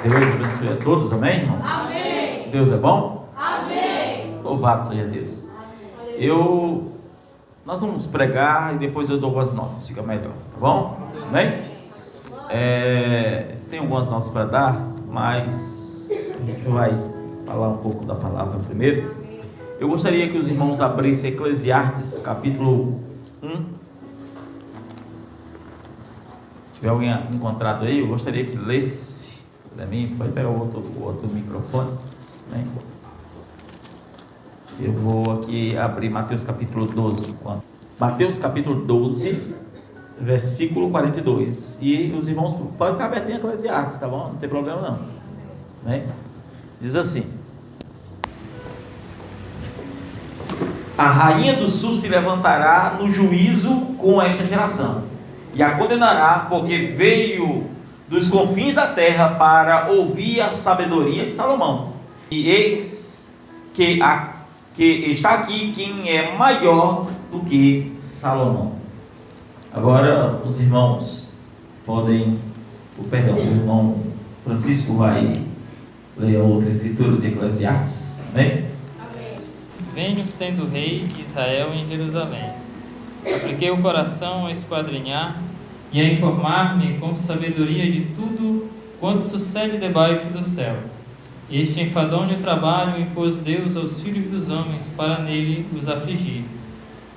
Deus abençoe a todos, amém, irmãos? Amém. Deus é bom? Amém. Louvado seja Deus. Nós vamos pregar e depois eu dou as notas, fica melhor, tá bom? Amém? Tem algumas notas para dar, mas a gente vai falar um pouco da palavra primeiro. Eu gostaria que os irmãos abrissem Eclesiastes capítulo 1. Se tiver alguém encontrado aí, eu gostaria que lesse. Pode pegar o outro microfone, né? Eu vou aqui abrir Mateus capítulo 12. Mateus capítulo 12, versículo 42. E os irmãos podem ficar abertos em Eclesiastes, tá bom? Não tem problema não, né? Diz assim: a rainha do sul se levantará no juízo com esta geração e a condenará, porque veio dos confins da terra para ouvir a sabedoria de Salomão. E eis que está aqui quem é maior do que Salomão. Agora os irmãos podem, o irmão Francisco vai ler a outra escritura de Eclesiastes. Amém? Venho sendo rei de Israel em Jerusalém. Apliquei o coração a esquadrinhar e a informar-me com sabedoria de tudo quanto sucede debaixo do céu. Este enfadonho trabalho impôs Deus aos filhos dos homens para nele os afligir.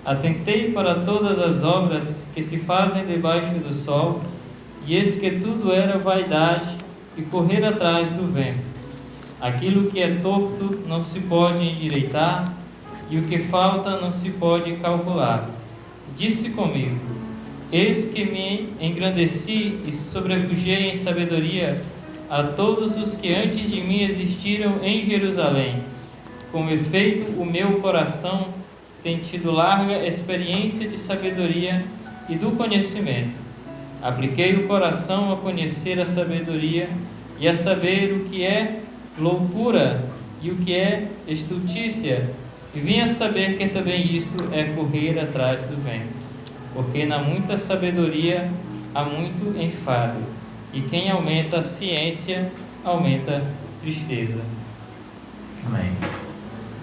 Atentei para todas as obras que se fazem debaixo do sol, e eis que tudo era vaidade e correr atrás do vento. Aquilo que é torto não se pode endireitar, e o que falta não se pode calcular. Disse comigo: eis que me engrandeci e sobrepujei em sabedoria a todos os que antes de mim existiram em Jerusalém. Com efeito, o meu coração tem tido larga experiência de sabedoria e do conhecimento. Apliquei o coração a conhecer a sabedoria e a saber o que é loucura e o que é estultícia, e vim a saber que também isto é correr atrás do vento. Porque na muita sabedoria há muito enfado, e quem aumenta a ciência aumenta a tristeza. Amém.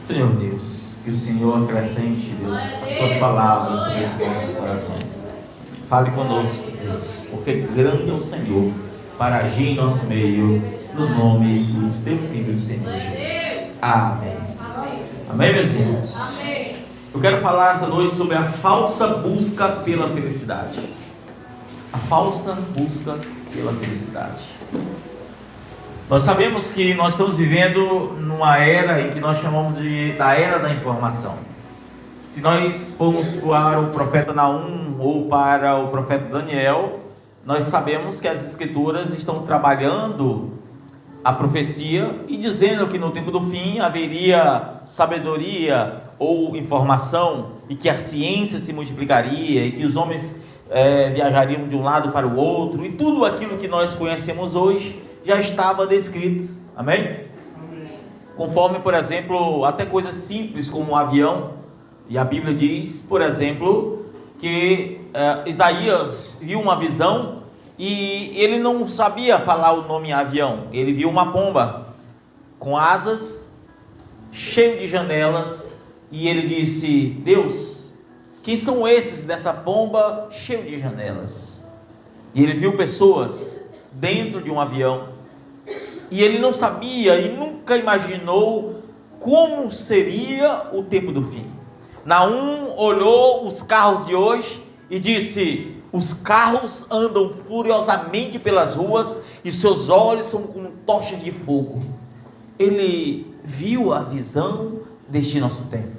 Senhor Deus, que o Senhor acrescente, Deus, as tuas palavras sobre os nossos corações. Fale conosco, Deus, porque grande é o Senhor para agir em nosso meio, no nome do teu Filho, Senhor Jesus. Amém. Amém, meus irmãos? Amém. Eu quero falar essa noite sobre a falsa busca pela felicidade. A falsa busca pela felicidade. Nós sabemos que nós estamos vivendo numa era em que nós chamamos da era da informação. Se nós formos para o profeta Naum ou para o profeta Daniel, nós sabemos que as escrituras estão trabalhando a profecia e dizendo que no tempo do fim haveria sabedoria ou informação, e que a ciência se multiplicaria, e que os homens viajariam de um lado para o outro, e tudo aquilo que nós conhecemos hoje já estava descrito. Amém? Amém. Conforme, por exemplo, até coisas simples como um avião, e a Bíblia diz, por exemplo, que Isaías viu uma visão e ele não sabia falar o nome avião. Ele viu uma pomba com asas, cheio de janelas, e ele disse: Deus, quem são esses dessa pomba cheio de janelas? E ele viu pessoas dentro de um avião, e ele não sabia e nunca imaginou como seria o tempo do fim. Naum olhou os carros de hoje e disse: os carros andam furiosamente pelas ruas e seus olhos são como tochas de fogo. Ele viu a visão deste nosso tempo,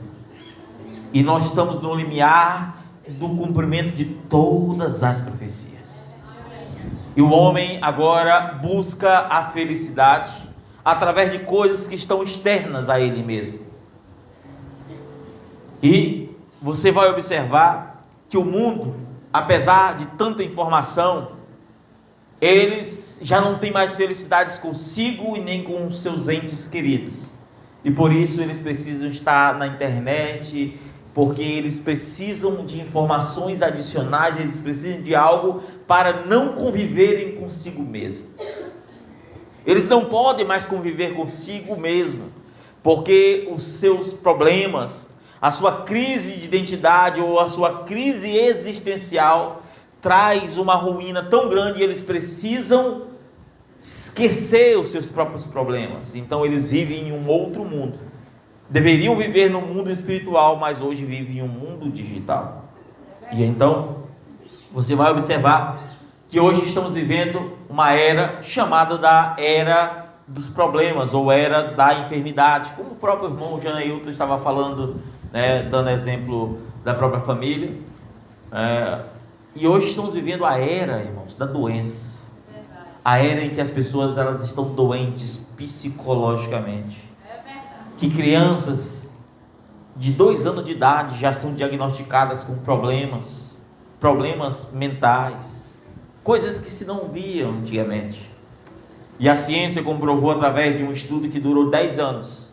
e nós estamos no limiar do cumprimento de todas as profecias. E o homem agora busca a felicidade através de coisas que estão externas a ele mesmo. E você vai observar que o mundo, apesar de tanta informação, eles já não têm mais felicidades consigo e nem com seus entes queridos. E por isso eles precisam estar na internet porque eles precisam de informações adicionais, eles precisam de algo para não conviverem consigo mesmo. Eles não podem mais conviver consigo mesmo, porque os seus problemas, a sua crise de identidade ou a sua crise existencial traz uma ruína tão grande e eles precisam esquecer os seus próprios problemas. Então eles vivem em um outro mundo. Deveriam viver no mundo espiritual, mas hoje vivem em um mundo digital. E então você vai observar que hoje estamos vivendo uma era chamada da era dos problemas, ou era da enfermidade, como o próprio irmão Janailton estava falando, dando exemplo da própria família. E hoje estamos vivendo a era, irmãos, da doença. A era em que as pessoas elas estão doentes psicologicamente. Que crianças de 2 anos de idade já são diagnosticadas com problemas mentais, coisas que se não viam antigamente. E a ciência comprovou através de um estudo que durou 10 anos,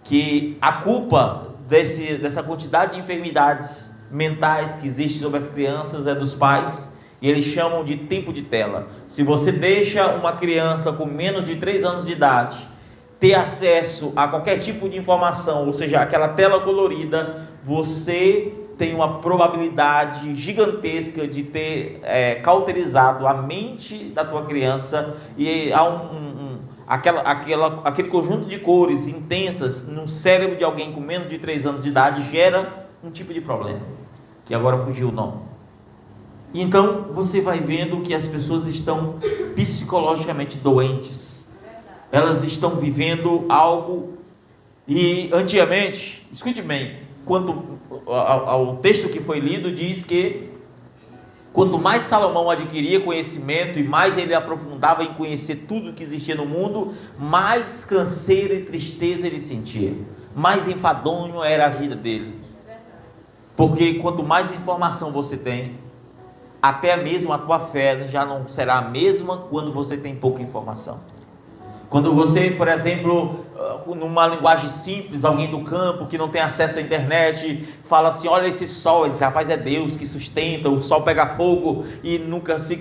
que a culpa dessa quantidade de enfermidades mentais que existe sobre as crianças é dos pais, e eles chamam de tempo de tela. Se você deixa uma criança com menos de 3 anos de idade ter acesso a qualquer tipo de informação, ou seja, aquela tela colorida, você tem uma probabilidade gigantesca de ter cauterizado a mente da tua criança, e há aquele conjunto de cores intensas no cérebro de alguém com menos de 3 anos de idade gera um tipo de problema, que agora fugiu o nome. Então você vai vendo que as pessoas estão psicologicamente doentes, elas estão vivendo algo. E antigamente, escute bem, quando ao texto que foi lido diz que quanto mais Salomão adquiria conhecimento e mais ele aprofundava em conhecer tudo que existia no mundo, mais canseira e tristeza ele sentia, mais enfadonho era a vida dele. Porque quanto mais informação você tem, até mesmo a tua fé já não será a mesma quando você tem pouca informação. Quando você, por exemplo, numa linguagem simples, alguém do campo que não tem acesso à internet, fala assim, olha esse sol, ele diz, rapaz, é Deus que sustenta, o sol pega fogo e nunca se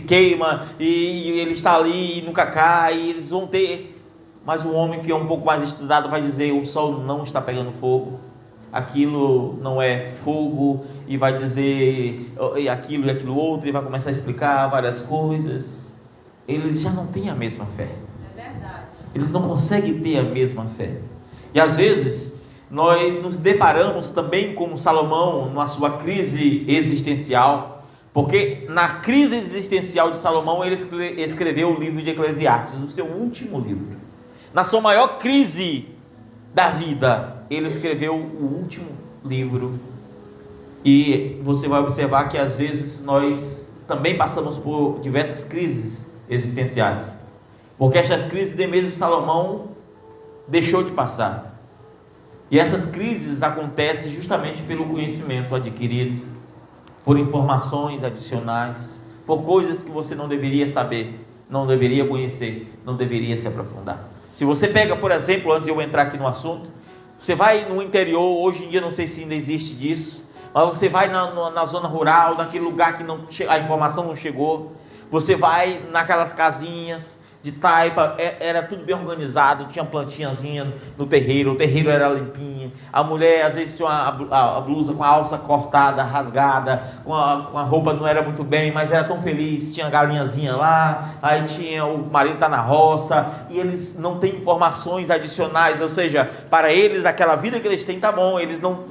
queima, e ele está ali e nunca cai, e eles vão ter. Mas o homem que é um pouco mais estudado vai dizer, o sol não está pegando fogo, aquilo não é fogo, e vai dizer aquilo e aquilo outro, e vai começar a explicar várias coisas. Eles já não têm a mesma fé. Eles não conseguem ter a mesma fé. E às vezes nós nos deparamos também como Salomão na sua crise existencial, porque na crise existencial de Salomão ele escreveu o livro de Eclesiastes, o seu último livro. Na sua maior crise da vida, ele escreveu o último livro. E você vai observar que às vezes nós também passamos por diversas crises existenciais, porque essas crises de mesmo Salomão deixou de passar. E essas crises acontecem justamente pelo conhecimento adquirido, por informações adicionais, por coisas que você não deveria saber, não deveria conhecer, não deveria se aprofundar. Se você pega, por exemplo, antes de eu entrar aqui no assunto, você vai no interior, hoje em dia não sei se ainda existe disso, mas você vai na zona rural, naquele lugar que a informação não chegou, você vai naquelas casinhas de taipa, era tudo bem organizado, tinha plantinhazinha no terreiro, o terreiro era limpinho, a mulher às vezes tinha a blusa com a alça cortada, rasgada, com a roupa não era muito bem, mas era tão feliz, tinha a galinhazinha lá, aí tinha o marido tá na roça, e eles não têm informações adicionais, ou seja, para eles aquela vida que eles têm tá bom, eles não,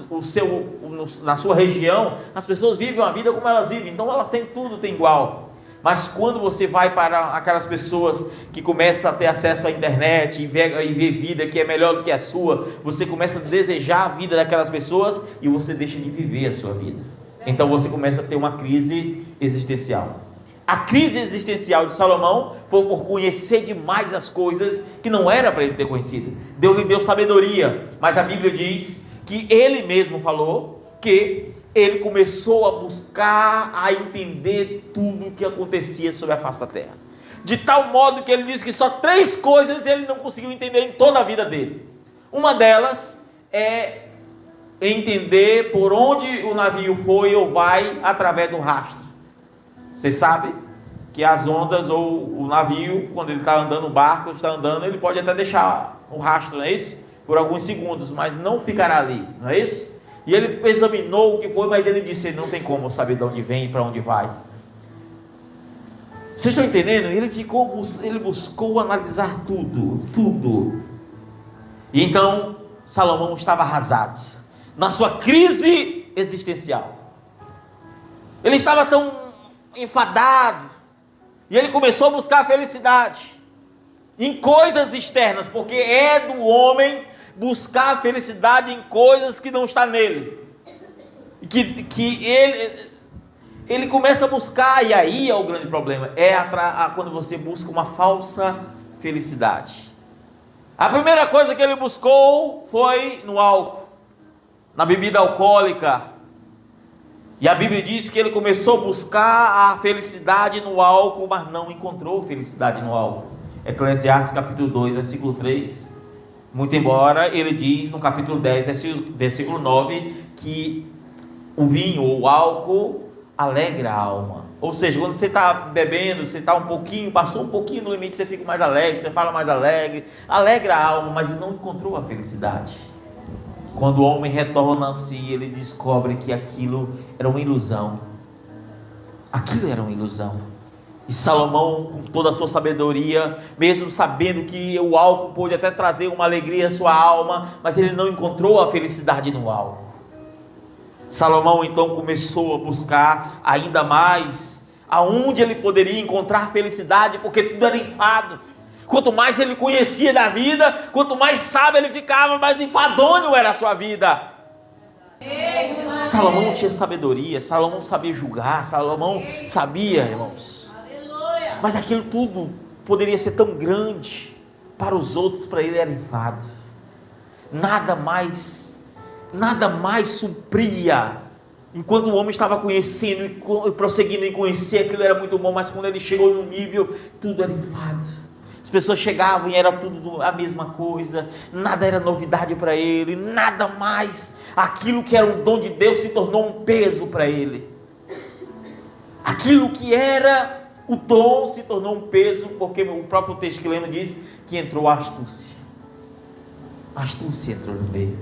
na sua região, as pessoas vivem a vida como elas vivem, então elas têm tudo, tem igual. Mas quando você vai para aquelas pessoas que começam a ter acesso à internet e ver vida que é melhor do que a sua, você começa a desejar a vida daquelas pessoas e você deixa de viver a sua vida. Então você começa a ter uma crise existencial. A crise existencial de Salomão foi por conhecer demais as coisas que não era para ele ter conhecido. Deus lhe deu sabedoria, mas a Bíblia diz que ele mesmo falou que ele começou a buscar, a entender tudo o que acontecia sobre a face da terra, de tal modo que ele disse que só 3 coisas ele não conseguiu entender em toda a vida dele. Uma delas é entender por onde o navio foi ou vai através do rastro. Vocês sabem que as ondas ou o navio, quando ele está andando, o barco está andando, ele pode até deixar o rastro, não é isso? Por alguns segundos, mas não ficará ali, não é isso? E ele examinou o que foi, mas ele disse: não tem como saber de onde vem e para onde vai. Vocês estão entendendo? Ele buscou analisar tudo. E então Salomão estava arrasado na sua crise existencial. Ele estava tão enfadado, e ele começou a buscar a felicidade em coisas externas, porque é do homem buscar a felicidade em coisas que não está nele, que ele começa a buscar, e aí é o grande problema, quando você busca uma falsa felicidade. A primeira coisa que ele buscou foi no álcool, na bebida alcoólica, e a Bíblia diz que ele começou a buscar a felicidade no álcool, mas não encontrou felicidade no álcool. Eclesiastes capítulo 2, versículo 3, muito embora ele diz no capítulo 10, versículo 9, que o vinho ou o álcool alegra a alma. Ou seja, quando você está bebendo, você está passou um pouquinho do limite, você fica mais alegre, você fala mais alegre, alegra a alma, mas não encontrou a felicidade. Quando o homem retorna-se, ele descobre que aquilo era uma ilusão. Aquilo era uma ilusão. E Salomão, com toda a sua sabedoria, mesmo sabendo que o álcool pôde até trazer uma alegria à sua alma, mas ele não encontrou a felicidade no álcool. Salomão então começou a buscar ainda mais aonde ele poderia encontrar felicidade, porque tudo era enfado. Quanto mais ele conhecia da vida, quanto mais sábio ele ficava, mais enfadonho era a sua vida. Salomão tinha sabedoria, Salomão sabia julgar, Salomão sabia, irmãos. Mas aquilo tudo poderia ser tão grande para os outros, para ele era enfado. Nada mais supria. Enquanto o homem estava conhecendo e prosseguindo em conhecer, aquilo era muito bom, mas quando ele chegou no nível, tudo era enfado. As pessoas chegavam e era tudo a mesma coisa, nada era novidade para ele, nada mais. Aquilo que era um dom de Deus se tornou um peso para ele. Aquilo que era o dom se tornou um peso, porque o próprio texto que lemos diz que entrou a astúcia. A astúcia entrou no meio.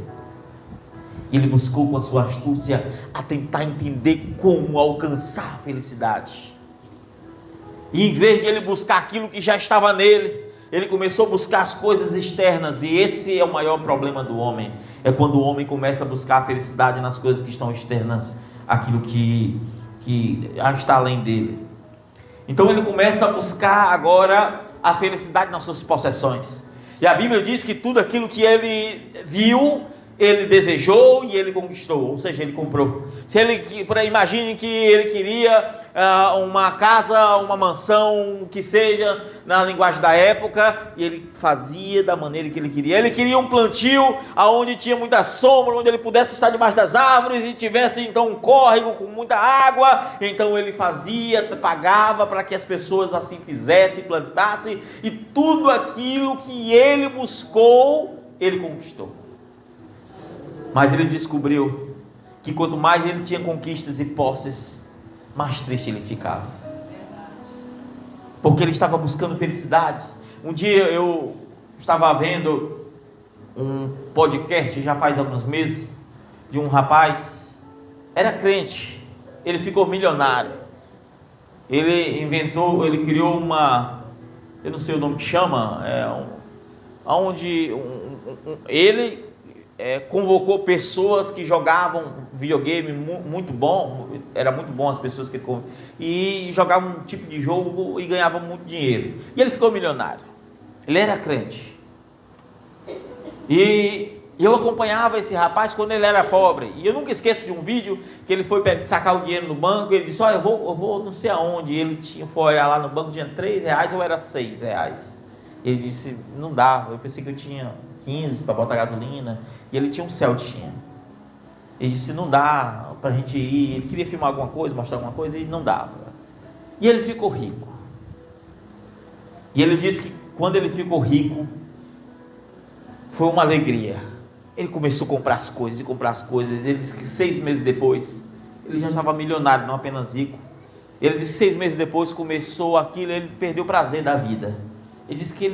Ele buscou com a sua astúcia a tentar entender como alcançar a felicidade. E em vez de ele buscar aquilo que já estava nele, ele começou a buscar as coisas externas. E esse é o maior problema do homem. É quando o homem começa a buscar a felicidade nas coisas que estão externas, aquilo que está além dele. Então ele começa a buscar agora a felicidade nas suas possessões. E a Bíblia diz que tudo aquilo que ele viu, ele desejou e ele conquistou, ou seja, ele comprou. Imagine que ele queria uma casa, uma mansão, que seja na linguagem da época, e ele fazia da maneira que ele queria. Ele queria um plantio onde tinha muita sombra, onde ele pudesse estar debaixo das árvores e tivesse então um córrego com muita água. Então ele fazia, pagava para que as pessoas assim fizessem, plantassem, e tudo aquilo que ele buscou, ele conquistou. Mas ele descobriu que quanto mais ele tinha conquistas e posses, mais triste ele ficava. Porque ele estava buscando felicidades. Um dia eu estava vendo um podcast, já faz alguns meses, de um rapaz, era crente, ele ficou milionário. Ele criou eu não sei o nome que chama, ele convocou pessoas que jogavam videogame muito bom, era muito bom as pessoas que e jogavam um tipo de jogo e ganhavam muito dinheiro, e ele ficou milionário. Ele era crente, e eu acompanhava esse rapaz quando ele era pobre, e eu nunca esqueço de um vídeo que ele foi sacar o dinheiro no banco, ele disse: eu vou não sei aonde, ele foi olhar lá no banco, tinha R$3 ou era R$6, ele disse: não dá, eu pensei que eu tinha 15 para botar gasolina, e ele tinha um Celtinha. Ele disse: não dá para a gente ir. Ele queria filmar alguma coisa, mostrar alguma coisa, e não dava. E ele ficou rico. E ele disse que quando ele ficou rico, foi uma alegria. Ele começou a comprar as coisas e comprar as coisas. Ele disse que 6 meses depois, ele já estava milionário, não apenas rico. Ele disse que 6 meses depois começou aquilo, ele perdeu o prazer da vida. Ele disse que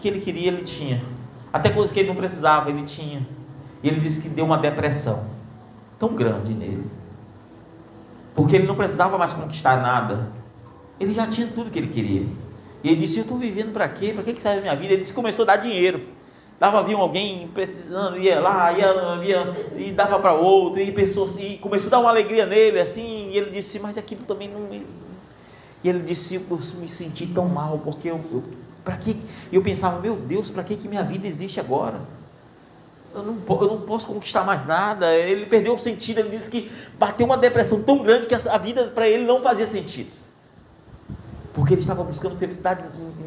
ele queria, ele tinha. Até coisas que ele não precisava, ele tinha. E ele disse que deu uma depressão tão grande nele. Porque ele não precisava mais conquistar nada. Ele já tinha tudo que ele queria. E ele disse, eu estou vivendo para quê? Para que serve a minha vida? Ele disse que começou a dar dinheiro. Havia alguém precisando, ia lá, ia e dava para outro, e pensou assim, e começou a dar uma alegria nele, assim, e ele disse, mas aquilo também não me... E ele disse, eu me senti tão mal, porque para que... Eu pensava, meu Deus, para que minha vida existe agora? Eu não posso conquistar mais nada. Ele perdeu o sentido, ele disse que bateu uma depressão tão grande que a vida para ele não fazia sentido. Porque ele estava buscando felicidade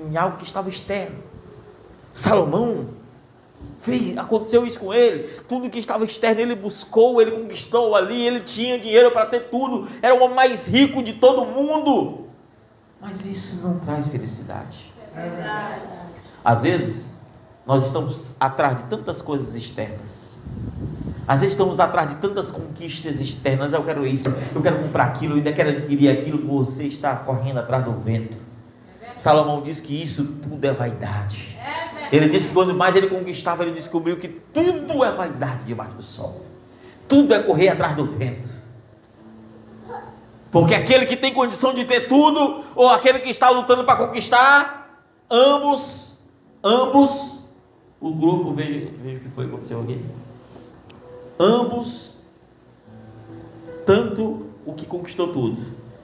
em algo que estava externo. Salomão aconteceu isso com ele. Tudo que estava externo ele buscou, ele conquistou ali, ele tinha dinheiro para ter tudo, era o homem mais rico de todo mundo, mas isso não traz felicidade. É verdade. Às vezes nós estamos atrás de tantas coisas externas, às vezes estamos atrás de tantas conquistas externas. Eu quero isso, eu quero comprar aquilo, eu ainda quero adquirir aquilo. Você está correndo atrás do vento. Salomão diz que isso tudo é vaidade. Ele disse que quando mais ele conquistava, ele descobriu que tudo é vaidade debaixo do sol. Tudo é correr atrás do vento. Porque aquele que tem condição de ter tudo, ou aquele que está lutando para conquistar, ambos, o grupo, veja o que foi que aconteceu aqui. Ambos, tanto o que conquistou tudo,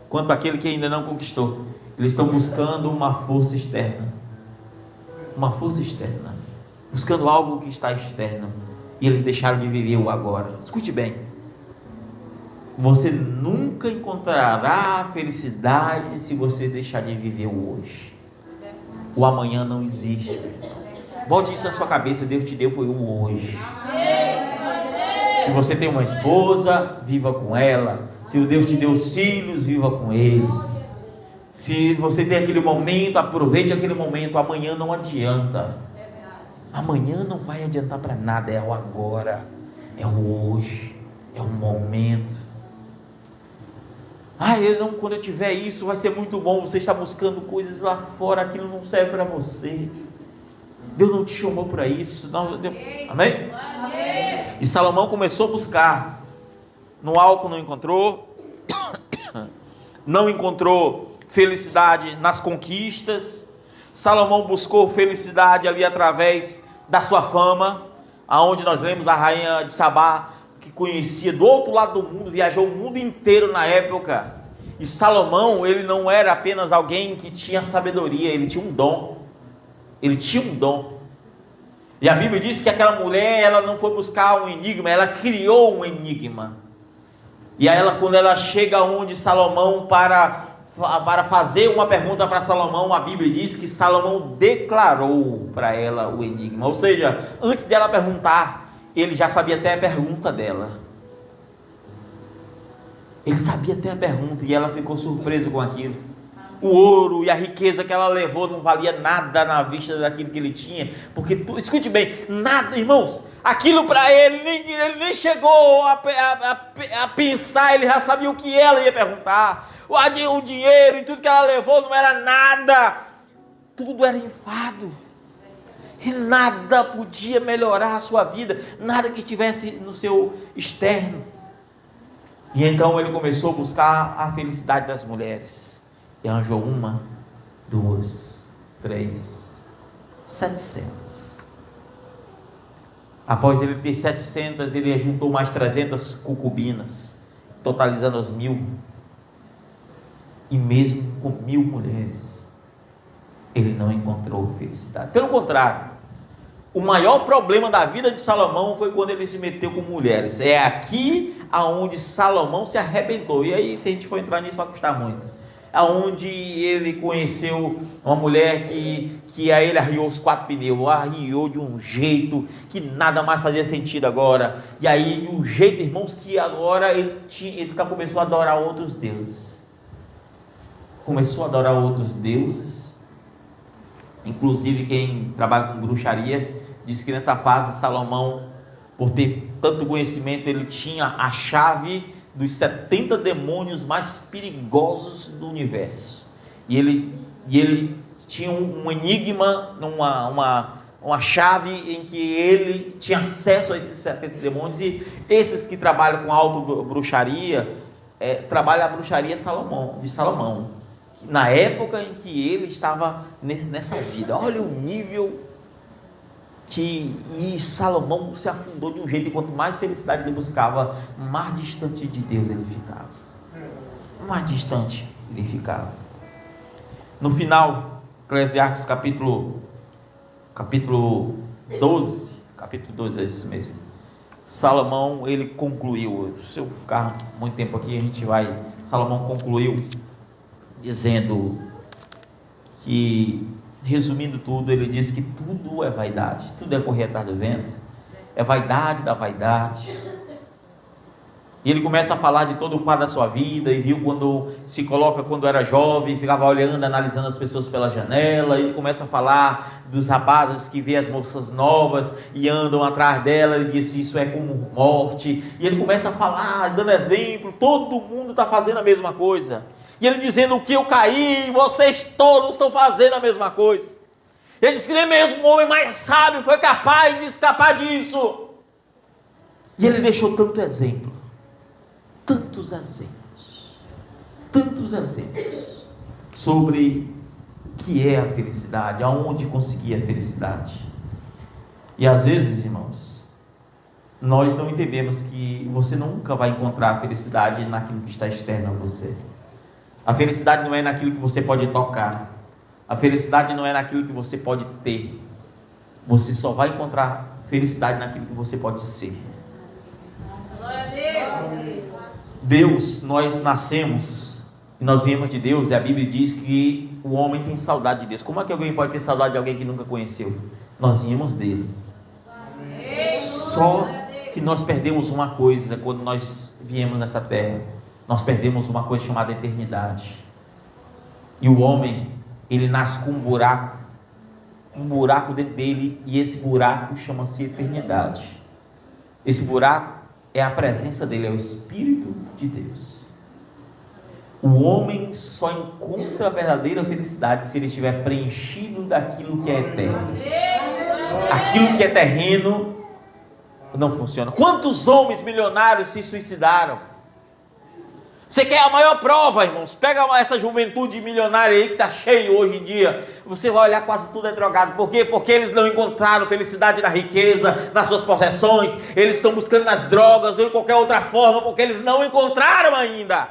quanto aquele que ainda não conquistou, eles estão buscando uma força externa. Uma força externa, buscando algo que está externo, e eles deixaram de viver o agora. Escute bem, você nunca encontrará felicidade se você deixar de viver o hoje. O amanhã não existe. Bote isso na sua cabeça, Deus te deu foi o hoje. Se você tem uma esposa, viva com ela. Se Deus te deu filhos, viva com eles. Se você tem aquele momento, aproveite aquele momento. Amanhã não adianta. Amanhã não vai adiantar para nada. É o agora, é o hoje, é o momento. Quando eu tiver isso vai ser muito bom. Você está buscando coisas lá fora, aquilo não serve para você. Deus não te chamou para isso. Amém? E Salomão começou a buscar. No álcool não encontrou. Não encontrou felicidade nas conquistas. Salomão buscou felicidade ali através da sua fama, aonde nós lemos a rainha de Sabá, que conhecia do outro lado do mundo, viajou o mundo inteiro na época. E Salomão, ele não era apenas alguém que tinha sabedoria, ele tinha um dom. Ele tinha um dom. E a Bíblia diz que aquela mulher, ela não foi buscar um enigma, ela criou um enigma. E aí quando ela chega onde Salomão para fazer uma pergunta para Salomão, a Bíblia diz que Salomão declarou para ela o enigma. Ou seja, antes dela perguntar, ele já sabia até a pergunta dela. Ele sabia até a pergunta e ela ficou surpresa com aquilo. O ouro e a riqueza que ela levou não valia nada na vista daquilo que ele tinha. Porque, escute bem, nada, irmãos, aquilo para ele nem chegou a pensar, ele já sabia o que ela ia perguntar. O dinheiro e tudo que ela levou não era nada, tudo era enfado. E nada podia melhorar a sua vida, nada que tivesse no seu externo. E então ele começou a buscar a felicidade das mulheres. E arranjou 1, 2, 3, 700. Após ele ter 700, ele juntou mais 300 concubinas, totalizando as 1000. E mesmo com 1000 mulheres, ele não encontrou felicidade. Pelo contrário, o maior problema da vida de Salomão foi quando ele se meteu com mulheres. É aqui aonde Salomão se arrebentou. E aí, se a gente for entrar nisso, vai custar muito. Aonde ele conheceu uma mulher que a ele arriou os 4 pneus, arriou de um jeito que nada mais fazia sentido agora. E aí, de um jeito, irmãos, que agora ele começou a adorar outros deuses. Começou a adorar outros deuses. Inclusive quem trabalha com bruxaria diz que nessa fase Salomão, por ter tanto conhecimento, ele tinha a chave dos 70 demônios mais perigosos do universo. E ele tinha um enigma, uma chave em que ele tinha acesso a esses 70 demônios. E esses que trabalham com auto-bruxaria, trabalham a bruxaria de Salomão, na época em que ele estava nessa vida. Olha o nível e Salomão se afundou de um jeito, e quanto mais felicidade ele buscava, mais distante de Deus ele ficava. Mais distante ele ficava. No final, Eclesiastes capítulo 12, é isso mesmo. Salomão, ele concluiu, se eu ficar muito tempo aqui, Salomão concluiu dizendo que, resumindo tudo, ele diz que tudo é vaidade, tudo é correr atrás do vento, é vaidade da vaidade. E ele começa a falar de todo o quadro da sua vida, e viu quando era jovem, ficava olhando, analisando as pessoas pela janela. E ele começa a falar dos rapazes que vê as moças novas e andam atrás dela, e diz: isso é como morte. E ele começa a falar, dando exemplo, todo mundo está fazendo a mesma coisa. E ele dizendo: o que eu caí, vocês todos estão fazendo a mesma coisa. Ele diz que nem mesmo o homem mais sábio foi capaz de escapar disso. E ele deixou tantos exemplos sobre o que é a felicidade, aonde conseguir a felicidade. E às vezes, irmãos, nós não entendemos que você nunca vai encontrar a felicidade naquilo que está externo a você. A felicidade não é naquilo que você pode tocar. A felicidade não é naquilo que você pode ter. Você só vai encontrar felicidade naquilo que você pode ser. Deus, nós nascemos e nós viemos de Deus, e a Bíblia diz que o homem tem saudade de Deus. Como é que alguém pode ter saudade de alguém que nunca conheceu? Nós viemos dele. Só que nós perdemos uma coisa quando nós viemos nessa terra. Nós perdemos uma coisa chamada eternidade. E o homem, ele nasce com um buraco dentro dele, e esse buraco chama-se eternidade. Esse buraco é a presença dele, é o Espírito de Deus. O homem só encontra a verdadeira felicidade se ele estiver preenchido daquilo que é eterno. Aquilo que é terreno não funciona. Quantos homens milionários se suicidaram? Você quer a maior prova, irmãos? Pega essa juventude milionária aí que está cheia hoje em dia. Você vai olhar, quase tudo é drogado. Por quê? Porque eles não encontraram felicidade na riqueza, nas suas possessões. Eles estão buscando nas drogas ou em qualquer outra forma, porque eles não encontraram ainda.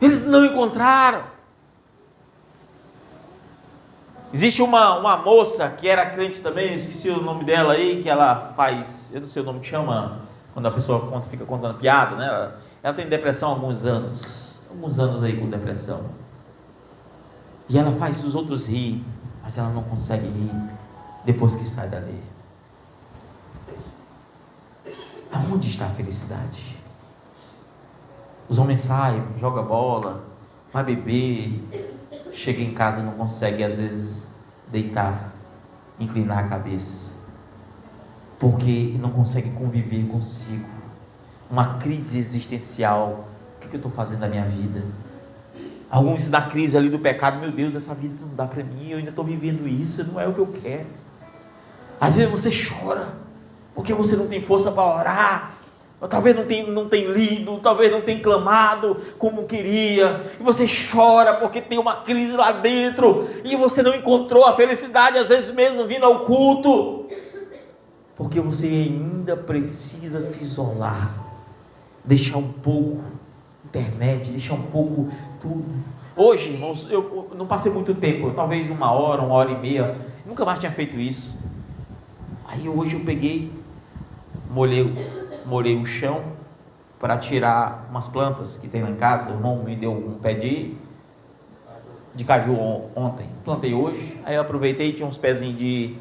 Eles não encontraram. Existe uma moça que era crente também, eu esqueci o nome dela aí, que ela faz, eu não sei o nome que chama, quando a pessoa fica contando piada, né? Ela tem depressão há alguns anos aí com depressão. E ela faz os outros rir, mas ela não consegue rir depois que sai dali. Aonde está a felicidade? Os homens saem, jogam bola, vai beber, chega em casa e não consegue às vezes deitar, inclinar a cabeça, porque não consegue conviver consigo. Uma crise existencial. O que eu estou fazendo da minha vida? Alguns na crise ali do pecado. Meu Deus, essa vida não dá para mim, eu ainda estou vivendo isso, não é o que eu quero. Às vezes você chora porque você não tem força para orar, talvez não tem lido, talvez não tenha clamado como queria, e você chora porque tem uma crise lá dentro, e você não encontrou a felicidade, às vezes mesmo vindo ao culto, porque você ainda precisa se isolar, deixar um pouco internet, deixar um pouco tudo. Hoje, irmãos, eu não passei muito tempo, talvez uma hora e meia, nunca mais tinha feito isso. Aí hoje eu peguei, molhei o chão para tirar umas plantas que tem lá em casa. O irmão me deu um pé de caju ontem, plantei hoje. Aí eu aproveitei, tinha uns pezinhos de,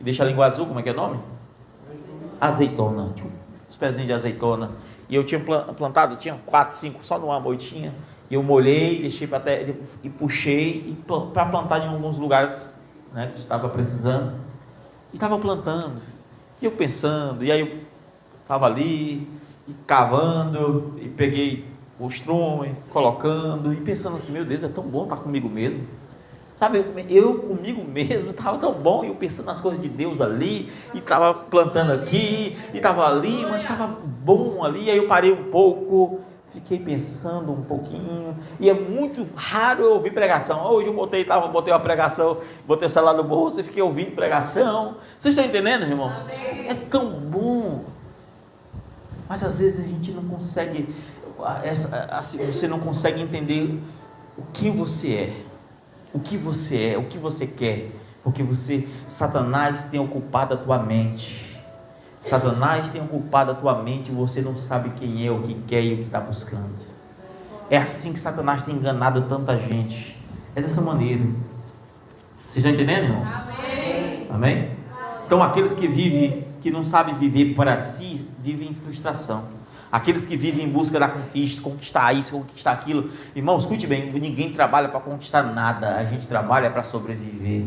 deixa a língua azul, como é que é o nome? Azeitona, tinha uns pezinhos de azeitona. E eu tinha plantado, tinha 4, 5, só numa moitinha. E eu molhei, deixei para terra e puxei para plantar em alguns lugares, né, que estava precisando. E estava plantando. E eu pensando, e aí eu estava ali, e cavando, e peguei o estrume, colocando, e pensando assim, meu Deus, é tão bom estar comigo mesmo. Sabe, eu comigo mesmo, estava tão bom, eu pensando nas coisas de Deus ali, e estava plantando aqui, e estava ali, mas estava bom ali. Aí eu parei um pouco, fiquei pensando um pouquinho, e é muito raro eu ouvir pregação. Hoje eu botei uma pregação, botei o celular no bolso e fiquei ouvindo pregação. Vocês estão entendendo, irmãos? É tão bom, mas às vezes a gente não consegue, você não consegue entender o que você é. O que você é, o que você quer, porque Satanás tem ocupado a tua mente. Satanás tem ocupado a tua mente e você não sabe quem é, o que quer e o que está buscando. É assim que Satanás tem enganado tanta gente. É dessa maneira. Vocês estão entendendo, irmãos? Amém? Amém? Então aqueles que não sabem viver para si, vivem em frustração. Aqueles que vivem em busca da conquista, conquistar isso, conquistar aquilo. Irmão, escute bem, ninguém trabalha para conquistar nada, a gente trabalha para sobreviver.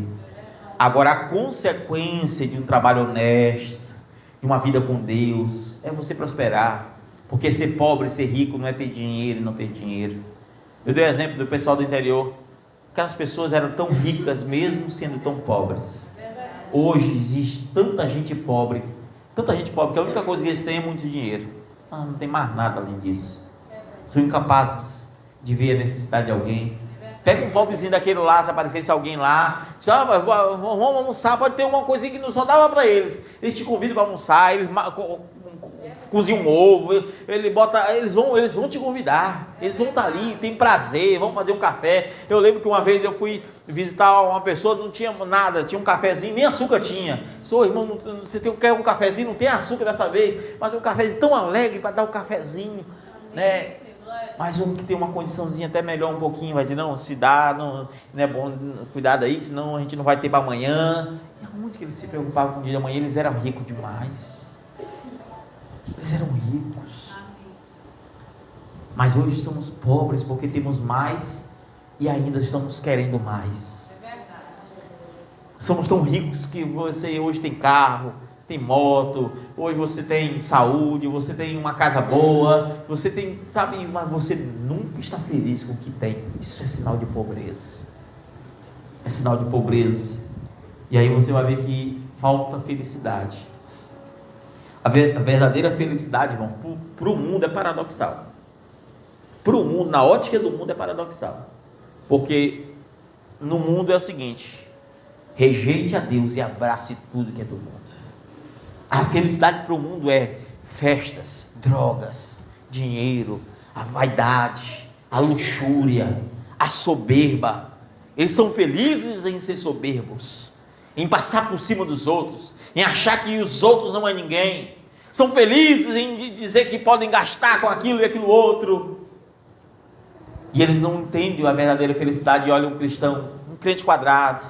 Agora, a consequência de um trabalho honesto, de uma vida com Deus, é você prosperar. Porque ser pobre, ser rico não é ter dinheiro e não ter dinheiro. Eu dei o exemplo do pessoal do interior. Aquelas pessoas eram tão ricas mesmo sendo tão pobres. Hoje existe tanta gente pobre que a única coisa que eles têm é muito dinheiro. Não tem mais nada além disso. São incapazes de ver a necessidade de alguém. Pega um pobrezinho daquele lá, se aparecesse alguém lá, vamos almoçar, pode ter uma coisinha que não só dava para eles. Eles te convidam para almoçar, eles cozinham um ovo, eles vão te convidar, eles vão estar ali, tem prazer, vão fazer um café. Eu lembro que uma vez eu fui visitar uma pessoa, não tinha nada, tinha um cafezinho, nem açúcar tinha. Irmão, você quer um cafezinho, não tem açúcar dessa vez, mas um cafezinho tão alegre para dar um cafezinho, né? Mas um que tem uma condiçãozinha até melhor um pouquinho, vai dizer, não, se dá, não é bom, cuidado aí, senão a gente não vai ter para amanhã. E aonde que eles se preocupavam com o dia de amanhã? Eles eram ricos demais. Eles eram ricos. Mas hoje somos pobres porque temos mais e ainda estamos querendo mais. Somos tão ricos que você hoje tem carro, tem moto, hoje você tem saúde, você tem uma casa boa, você tem, sabe, mas você nunca está feliz com o que tem. Isso é sinal de pobreza. É sinal de pobreza. E aí você vai ver que falta felicidade. A verdadeira felicidade, irmão, para o mundo é paradoxal. Para o mundo, na ótica do mundo é paradoxal. Porque no mundo é o seguinte: rejeite a Deus e abrace tudo que é do mundo. A felicidade para o mundo é festas, drogas, dinheiro, a vaidade, a luxúria, a soberba. Eles são felizes em ser soberbos, em passar por cima dos outros, em achar que os outros não é ninguém. São felizes em dizer que podem gastar com aquilo e aquilo outro. E eles não entendem a verdadeira felicidade. E olha um cristão, um crente quadrado,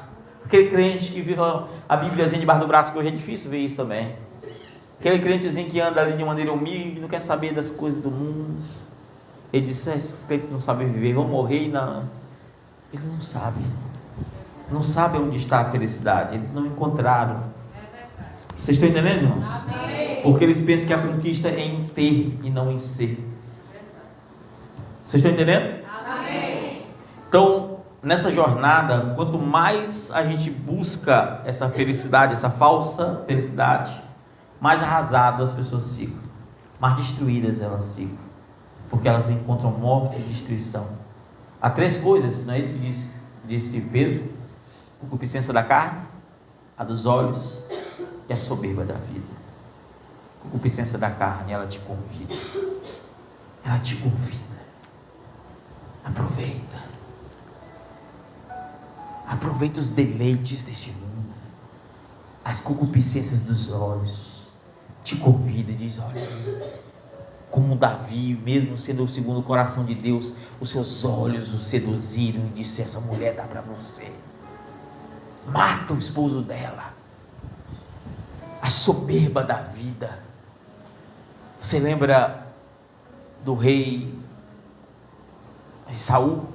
aquele crente que vive a Bíbliazinha debaixo do braço, que hoje é difícil ver isso também. Aquele crentezinho que anda ali de maneira humilde, não quer saber das coisas do mundo. Ele diz, esses crentes não sabem viver, vão morrer e não. Eles não sabem. Não sabem onde está a felicidade. Eles não encontraram. Vocês estão entendendo, irmãos? Porque eles pensam que a conquista é em ter e não em ser. Vocês estão entendendo? Então, nessa jornada, quanto mais a gente busca essa felicidade, essa falsa felicidade, mais arrasado as pessoas ficam, mais destruídas elas ficam, porque elas encontram morte e destruição. Há três coisas, não é isso que disse Pedro: a concupiscência da carne, a dos olhos e a soberba da vida. A concupiscência da carne, ela te convida, aproveita os deleites deste mundo. As concupiscências dos olhos te convida e diz, olha, como Davi, mesmo sendo o segundo coração de Deus, os seus olhos o seduziram e disse, essa mulher dá para você, mata o esposo dela. A soberba da vida. Você lembra do rei Saul?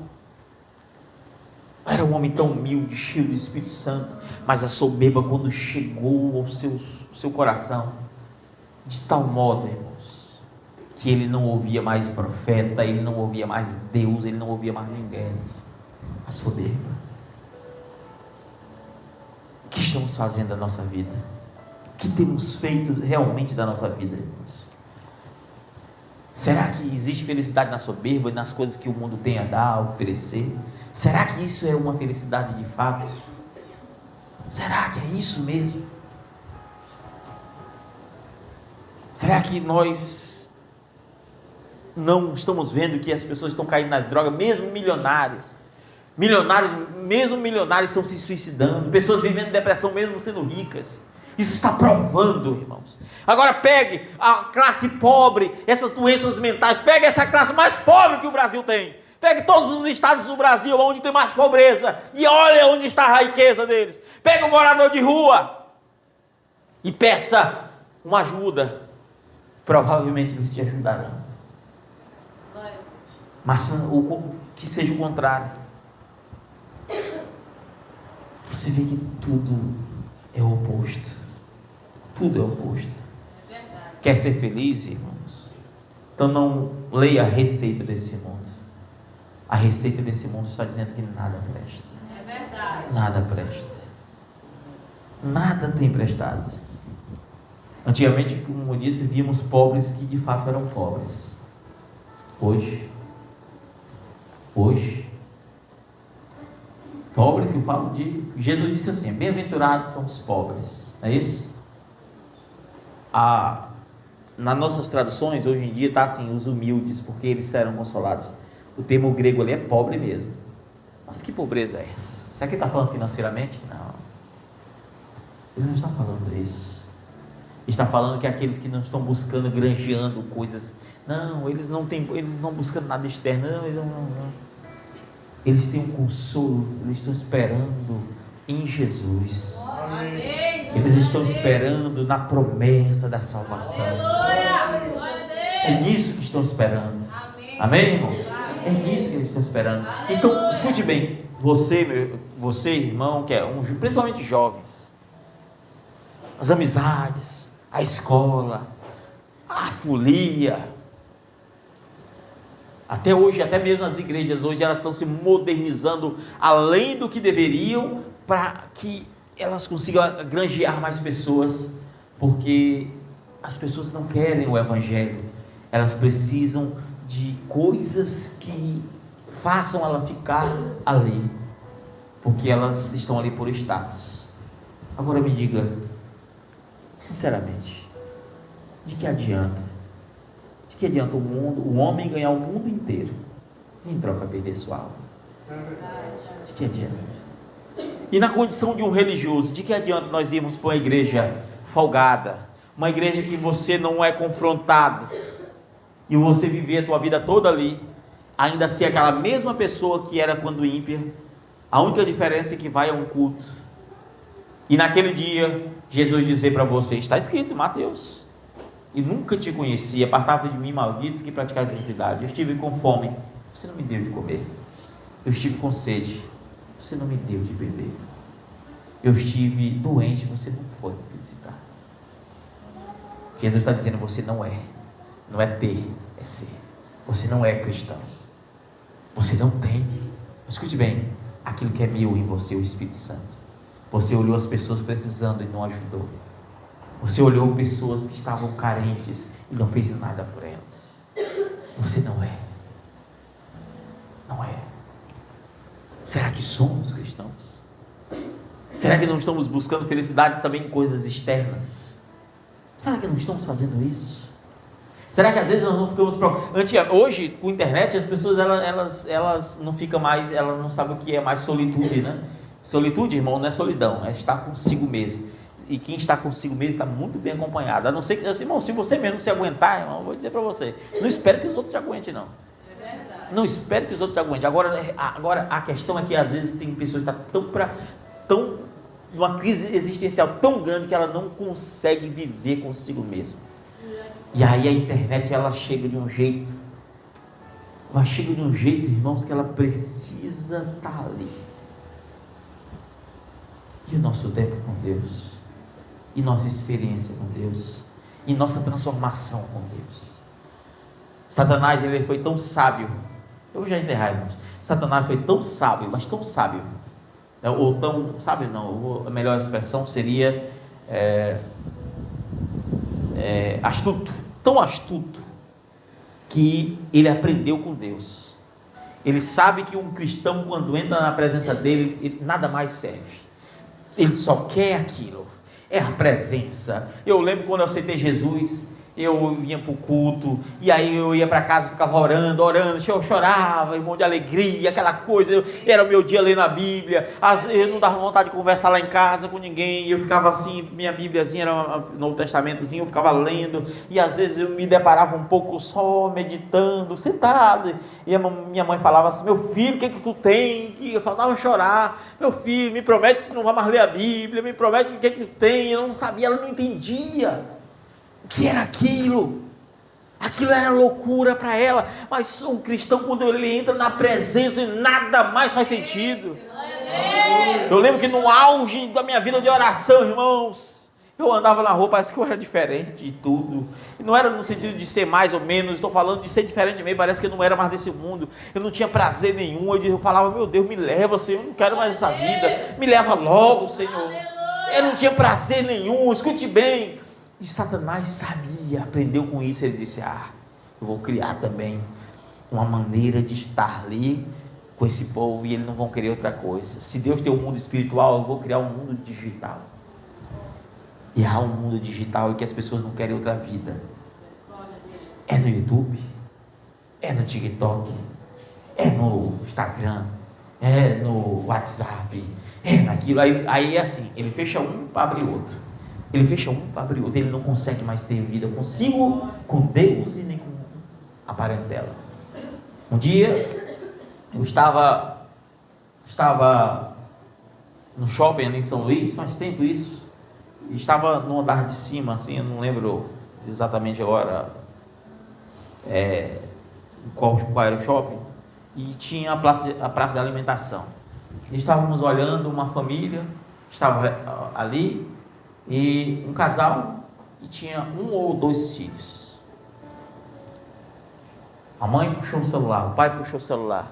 Era um homem tão humilde, cheio do Espírito Santo, mas a soberba, quando chegou ao seu coração, de tal modo, irmãos, que ele não ouvia mais profeta, ele não ouvia mais Deus, ele não ouvia mais ninguém. A soberba. O que estamos fazendo da nossa vida? O que temos feito realmente da nossa vida, irmãos? Será que existe felicidade na soberba e nas coisas que o mundo tem a dar, a oferecer? Será que isso é uma felicidade de fato? Será que é isso mesmo? Será que nós não estamos vendo que as pessoas estão caindo nas drogas, mesmo milionários? Mesmo milionários estão se suicidando, pessoas vivendo depressão mesmo sendo ricas. Isso está provando, irmãos. Agora pegue a classe pobre, essas doenças mentais, pegue essa classe mais pobre que o Brasil tem. Pegue todos os estados do Brasil onde tem mais pobreza e olha onde está a riqueza deles. Pegue um morador de rua e peça uma ajuda. Provavelmente eles te ajudarão. Mas que seja o contrário. Você vê que tudo é o oposto. Tudo é o oposto. Quer ser feliz, irmãos? Então não leia a receita desse mundo. A receita desse mundo está dizendo que nada presta. É verdade. Nada presta. Nada tem prestado. Antigamente, como eu disse, víamos pobres que de fato eram pobres. Hoje, pobres que eu falo de... Jesus disse assim, bem-aventurados são os pobres. Não é isso? Nas nossas traduções, hoje em dia está assim, os humildes, porque eles serão consolados. O termo grego ali é pobre mesmo. Mas que pobreza é essa? Será que ele está falando financeiramente? Não. Ele não está falando isso. Ele está falando que aqueles que não estão buscando, granjeando coisas. Não, eles não buscando nada externo. Não. Eles têm um consolo, eles estão esperando em Jesus. Amém. Eles estão esperando na promessa da salvação. É nisso que estão esperando. Amém, irmãos? É nisso que eles estão esperando. Então, escute bem, você, irmão, que é principalmente jovens, as amizades, a escola, a folia. Até hoje, até mesmo as igrejas hoje, elas estão se modernizando além do que deveriam para que elas consigam granjear mais pessoas, porque as pessoas não querem o evangelho, elas precisam de coisas que façam ela ficar ali, porque elas estão ali por status. Agora me diga, sinceramente, de que adianta? De que adianta o homem ganhar o mundo inteiro e em troca perder sua alma? De que adianta? E na condição de um religioso, de que adianta nós irmos para uma igreja folgada, uma igreja que você não é confrontado, e você viver a tua vida toda ali, ainda ser aquela mesma pessoa que era quando ímpia? A única diferença é que vai a um culto, e naquele dia, Jesus dizer para você, está escrito em Mateus, e nunca te conheci, apartava de mim, maldito, que praticava iniquidade. Eu estive com fome, você não me deu de comer. Eu estive com sede, você não me deu de beber. Eu estive doente, você não foi me visitar. Jesus está dizendo, você não é ter, é ser. Você não é cristão. Você não tem, escute bem, aquilo que é meu em você, o Espírito Santo. Você olhou as pessoas precisando e não ajudou. Você olhou pessoas que estavam carentes e não fez nada por elas. Você não é. Não é. Será que somos cristãos? Será que não estamos buscando felicidade também em coisas externas? Será que não estamos fazendo isso? Será que às vezes nós não ficamos... Hoje, com a internet, as pessoas elas não ficam mais... Elas não sabem o que é mais solitude, né? Solitude, irmão, não é solidão, é estar consigo mesmo. E quem está consigo mesmo está muito bem acompanhado. A não ser que, irmão, se você mesmo se aguentar, irmão, eu vou dizer para você, não espere que os outros te aguentem, não. Não espere que os outros te aguentem. Agora a questão é que às vezes tem pessoas que estão numa crise existencial tão grande que ela não consegue viver consigo mesma. E aí a internet, ela chega de um jeito, irmãos, que ela precisa estar ali. E o nosso tempo com Deus, e nossa experiência com Deus, e nossa transformação com Deus. Satanás, ele foi tão sábio. Eu vou já encerrar, irmãos. Satanás foi tão sábio, mas tão sábio, ou tão sábio não, a melhor expressão seria astuto, tão astuto, que ele aprendeu com Deus. Ele sabe que um cristão, quando entra na presença dele, nada mais serve. Ele só quer aquilo, é a presença. Eu lembro quando eu aceitei Jesus, eu vinha para o culto, e aí eu ia para casa, ficava orando, eu chorava, irmão, de alegria, aquela coisa. Era o meu dia lendo a Bíblia. Às vezes eu não dava vontade de conversar lá em casa com ninguém, eu ficava assim, minha Bíbliazinha era um Novo Testamentozinho, eu ficava lendo, e às vezes eu me deparava um pouco só meditando, sentado, e a minha mãe falava assim: meu filho, o que que tu tem? Eu faltava chorar. Meu filho, me promete que tu não vai mais ler a Bíblia, me promete o que que tu tem. Eu não sabia, ela não entendia o que era aquilo. Aquilo era loucura para ela. Mas um cristão, quando ele entra na presença, nada mais faz sentido. Eu lembro que no auge da minha vida de oração, irmãos, eu andava na rua, parece que eu era diferente de tudo. E não era no sentido de ser mais ou menos, estou falando de ser diferente mesmo. Parece que eu não era mais desse mundo. Eu não tinha prazer nenhum. Eu falava: meu Deus, me leva, Senhor, eu não quero mais essa vida. Me leva logo, Senhor. Eu não tinha prazer nenhum. Escute bem. E Satanás sabia, aprendeu com isso. Ele disse: eu vou criar também uma maneira de estar ali com esse povo, e eles não vão querer outra coisa. Se Deus tem um mundo espiritual, eu vou criar um mundo digital. E há um mundo digital em que as pessoas não querem outra vida. É no YouTube, é no TikTok, é no Instagram, é no WhatsApp, é naquilo. Aí é assim, ele fecha um para abrir outro. Ele fecha um para abrir outro. Ele não consegue mais ter vida consigo, com Deus e nem com a parentela. Um dia eu estava no shopping ali em São Luís, faz tempo isso, e estava no andar de cima, assim, eu não lembro exatamente agora qual era o shopping, e tinha a praça de alimentação. E estávamos olhando, uma família estava ali, e um casal, e tinha um ou dois filhos. A mãe puxou o celular, o pai puxou o celular,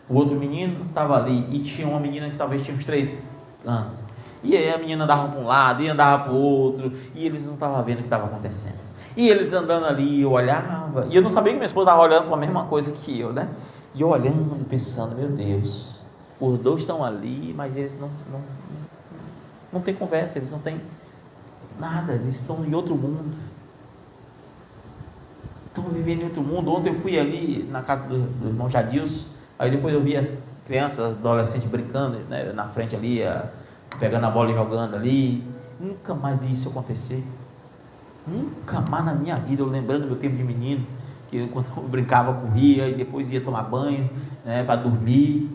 o outro menino estava ali, e tinha uma menina que talvez tinha uns 3 anos, e aí a menina andava para um lado, e andava para o outro, e eles não estavam vendo o que estava acontecendo, e eles andando ali, eu olhava, e eu não sabia que minha esposa estava olhando para a mesma coisa que eu, né? E eu olhando, pensando: meu Deus, os dois estão ali, mas eles não tem conversa, eles não têm nada, eles estão em outro mundo, estão vivendo em outro mundo. Ontem eu fui ali na casa do irmão Jadilson, aí depois eu vi as crianças, adolescentes brincando, né, na frente ali, pegando a bola e jogando ali. Nunca mais vi isso acontecer, nunca mais na minha vida. Eu lembrando do meu tempo de menino, que quando eu brincava, corria e depois ia tomar banho, né, para dormir.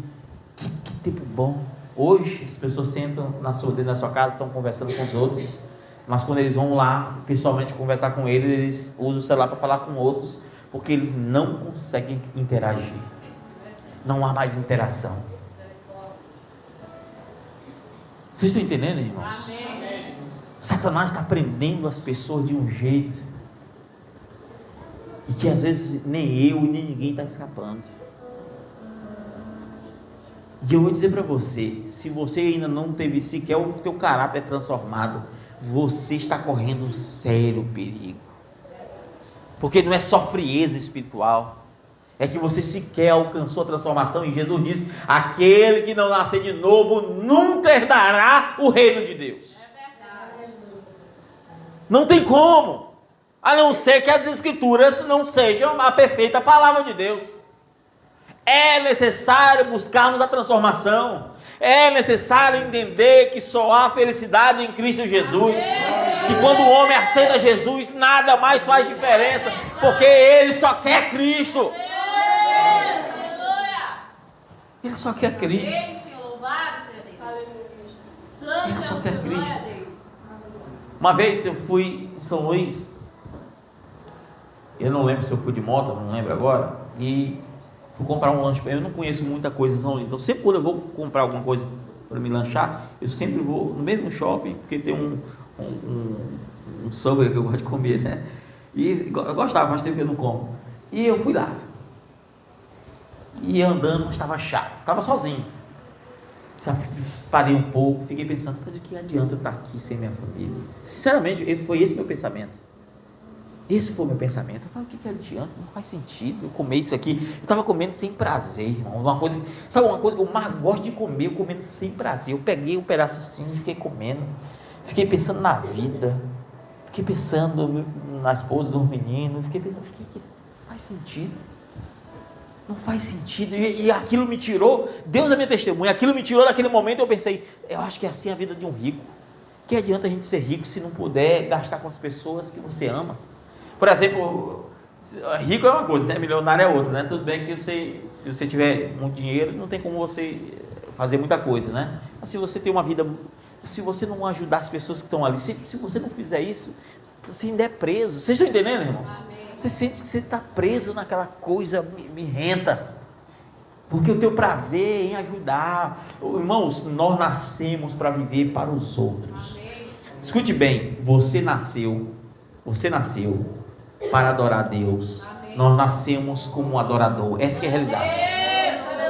Que tempo bom. Hoje as pessoas sentam dentro da sua casa, estão conversando com os outros, mas quando eles vão lá pessoalmente conversar com eles usam o celular para falar com outros, porque eles não conseguem interagir. Não há mais interação. Vocês estão entendendo, irmãos? Amém. Satanás está prendendo as pessoas de um jeito, e que às vezes nem eu e nem ninguém está escapando. E eu vou dizer para você, se você ainda não teve sequer o teu caráter transformado, você está correndo um sério perigo. Porque não é só frieza espiritual, é que você sequer alcançou a transformação. E Jesus disse: aquele que não nascer de novo nunca herdará o reino de Deus. Não tem como, a não ser que as escrituras não sejam a perfeita palavra de Deus. É necessário buscarmos a transformação. É necessário entender que só há felicidade em Cristo Jesus. Que quando o homem aceita Jesus, nada mais faz diferença, porque ele só quer Cristo. Ele só quer Cristo. Ele só quer Cristo. Uma vez eu fui em São Luís, eu não lembro se eu fui de moto, não lembro agora, e fui comprar um lanche. Eu não conheço muita coisa em São Luís, então sempre quando eu vou comprar alguma coisa para me lanchar, eu sempre vou no mesmo shopping, porque tem um Subway que eu gosto de comer, né? E eu gostava, faz tempo que eu não como. E eu fui lá. E andando, mas estava chato, ficava sozinho. Parei um pouco, fiquei pensando, mas o que adianta eu estar aqui sem minha família? Sinceramente, foi esse meu pensamento. Esse foi o meu pensamento. Eu falei, o que adianta? Não faz sentido eu comer isso aqui. Eu estava comendo sem prazer, irmão. Sabe uma coisa que eu mais gosto de comer? Eu comendo sem prazer. Eu peguei um pedaço assim e fiquei comendo. Fiquei pensando na vida. Fiquei pensando na esposa dos meninos. Fiquei pensando, não faz sentido. Não faz sentido. E aquilo me tirou, Deus é minha testemunha, aquilo me tirou daquele momento. Eu pensei, eu acho que é assim a vida de um rico. Que adianta a gente ser rico se não puder gastar com as pessoas que você ama? Por exemplo, rico é uma coisa, né? Milionário é outra, né? Tudo bem que se você tiver muito dinheiro, não tem como você fazer muita coisa, né? Mas se você tem uma vida, se você não ajudar as pessoas que estão ali, se você não fizer isso, você ainda é preso. Vocês estão entendendo, irmãos? Você sente que você está preso naquela coisa mirrenta, porque o teu prazer em ajudar. Irmãos, nós nascemos para viver para os outros. Escute bem, você nasceu para adorar a Deus. Nós nascemos como um adorador. Essa que é a realidade.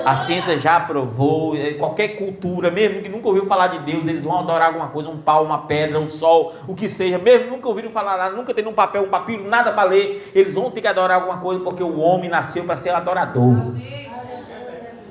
A ciência já provou, qualquer cultura, mesmo que nunca ouviu falar de Deus, eles vão adorar alguma coisa, um pau, uma pedra, um sol, o que seja, mesmo nunca ouviram falar nada, nunca tendo um papel, um papiro, nada para ler, eles vão ter que adorar alguma coisa, porque o homem nasceu para ser adorador.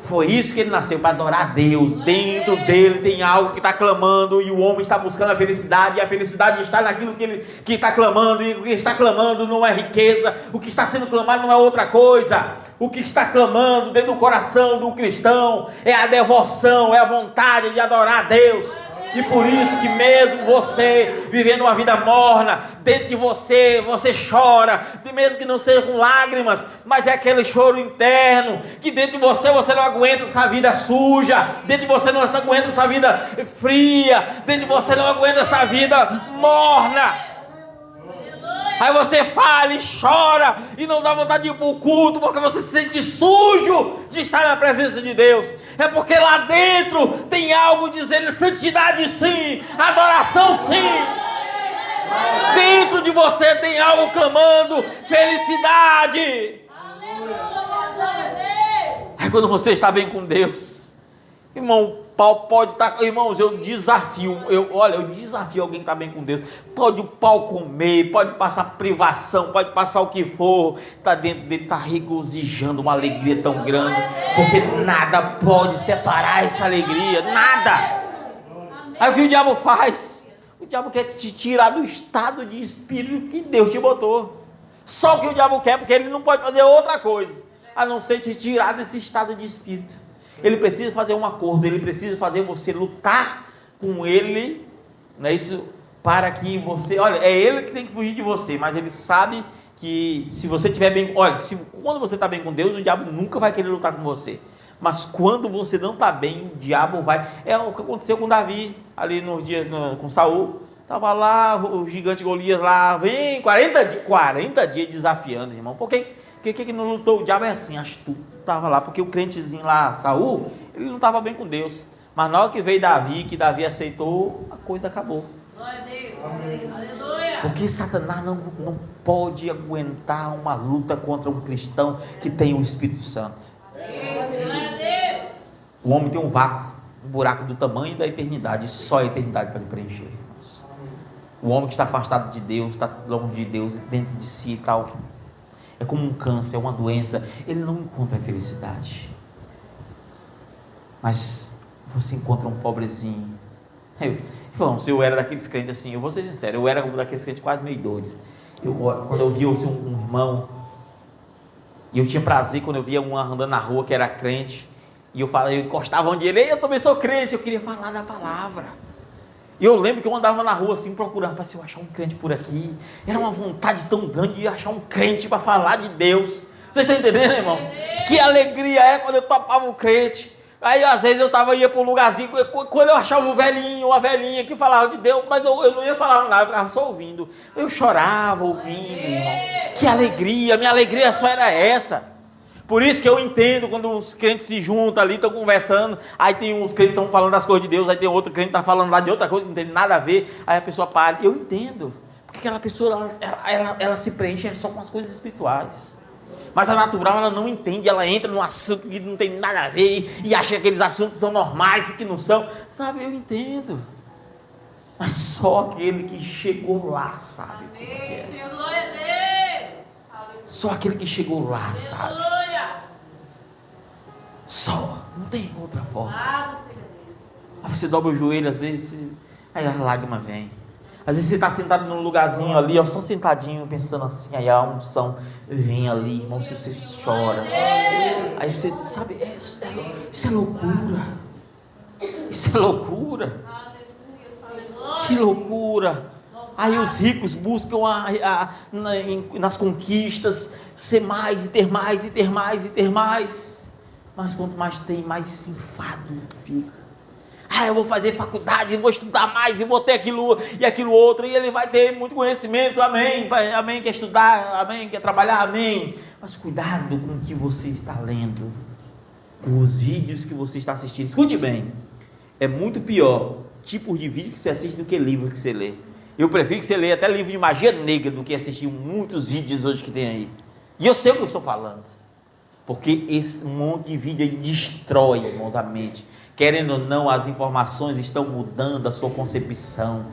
Foi isso que ele nasceu, para adorar a Deus. Dentro dele tem algo que está clamando, e o homem está buscando a felicidade, e a felicidade está naquilo que está clamando, e o que está clamando não é riqueza, o que está sendo clamado não é outra coisa. O que está clamando dentro do coração do cristão é a devoção, é a vontade de adorar a Deus. E por isso que mesmo você vivendo uma vida morna, dentro de você chora, mesmo que não seja com lágrimas, mas é aquele choro interno, que dentro de você não aguenta essa vida suja, dentro de você não aguenta essa vida fria, dentro de você não aguenta essa vida morna. Aí você fala e chora e não dá vontade de ir para o culto, porque você se sente sujo de estar na presença de Deus. É porque lá dentro tem algo dizendo santidade sim, adoração sim. Dentro de você tem algo clamando felicidade. Aí quando você está bem com Deus, irmão, pau pode estar, irmãos, eu desafio alguém que está bem com Deus, pode o pau comer, pode passar privação, pode passar o que for, está dentro dele, está regozijando uma alegria tão grande, porque nada pode separar essa alegria, nada. Aí o que o diabo faz? O diabo quer te tirar do estado de espírito que Deus te botou. Só o que o diabo quer, porque ele não pode fazer outra coisa, a não ser te tirar desse estado de espírito. Ele precisa fazer um acordo, ele precisa fazer você lutar com ele, não é isso? Para que você, olha, é ele que tem que fugir de você, mas ele sabe que se você estiver bem, olha, quando você está bem com Deus, o diabo nunca vai querer lutar com você, mas quando você não está bem, o diabo vai, é o que aconteceu com Davi, ali nos dias, com Saul, estava lá, o gigante Golias lá, vem, 40 dias desafiando, irmão, por que não lutou? O diabo é assim, astuto. Estava lá, porque o crentezinho lá, Saul, ele não estava bem com Deus, mas na hora que veio Davi, que Davi aceitou, a coisa acabou. Glória a Deus. Aleluia. Porque Satanás não pode aguentar uma luta contra um cristão que tem o Espírito Santo. Glória a Deus. O homem tem um vácuo, um buraco do tamanho da eternidade, só a eternidade para ele preencher. O homem que está afastado de Deus, está longe de Deus, dentro de si e tal, é como um câncer, é uma doença, ele não encontra felicidade. Mas você encontra um pobrezinho. Se eu era daqueles crentes assim, eu vou ser sincero, eu era daqueles crentes quase meio doido. Quando eu via assim, um irmão, e eu tinha prazer quando eu via um andando na rua que era crente, e eu encostava onde ele, eu também sou crente, eu queria falar da palavra. E eu lembro que eu andava na rua assim procurando, para se eu achar um crente por aqui, era uma vontade tão grande de achar um crente para falar de Deus. Vocês estão entendendo, irmãos? Que alegria é quando eu topava um crente. Aí às vezes eu ia para um lugarzinho, quando eu achava um velhinho, uma velhinha que falava de Deus, mas eu não ia falar nada, eu ficava só ouvindo. Eu chorava ouvindo, irmão. Que alegria, minha alegria só era essa. Por isso que eu entendo quando os crentes se juntam ali, estão conversando, aí tem uns crentes que estão falando das coisas de Deus, aí tem outro crente que está falando lá de outra coisa que não tem nada a ver, aí a pessoa para. Eu entendo, porque aquela pessoa, ela se preenche só com as coisas espirituais. Mas a natural, ela não entende, ela entra num assunto que não tem nada a ver, e acha que aqueles assuntos são normais e que não são. Sabe, eu entendo. Mas só aquele que chegou lá sabe como que é. Senhor, glória a Deus. Só aquele que chegou lá sabe. Glória. Só, não tem outra forma. Louvado seja Deus. Aí você dobra o joelho, às vezes, aí a lágrima vem. Às vezes você está sentado num lugarzinho ali, ó, só sentadinho, pensando assim, aí a unção vem ali, irmãos, que você chora. Aí você sabe, isso é loucura. Isso é loucura. Que loucura. Aí os ricos buscam nas conquistas ser mais e ter mais e ter mais e ter mais. Mas quanto mais tem, mais enfado fica. Eu vou fazer faculdade, eu vou estudar mais, eu vou ter aquilo e aquilo outro, e ele vai ter muito conhecimento, amém, amém, quer estudar, amém, quer trabalhar, amém. Mas cuidado com o que você está lendo, com os vídeos que você está assistindo. Escute bem, é muito pior tipo de vídeo que você assiste do que livro que você lê. Eu prefiro que você leia até livro de magia negra do que assistir muitos vídeos hoje que tem aí. E eu sei o que eu estou falando, porque esse monte de vídeo aí destrói, irmãos, a mente. Querendo ou não, as informações estão mudando a sua concepção.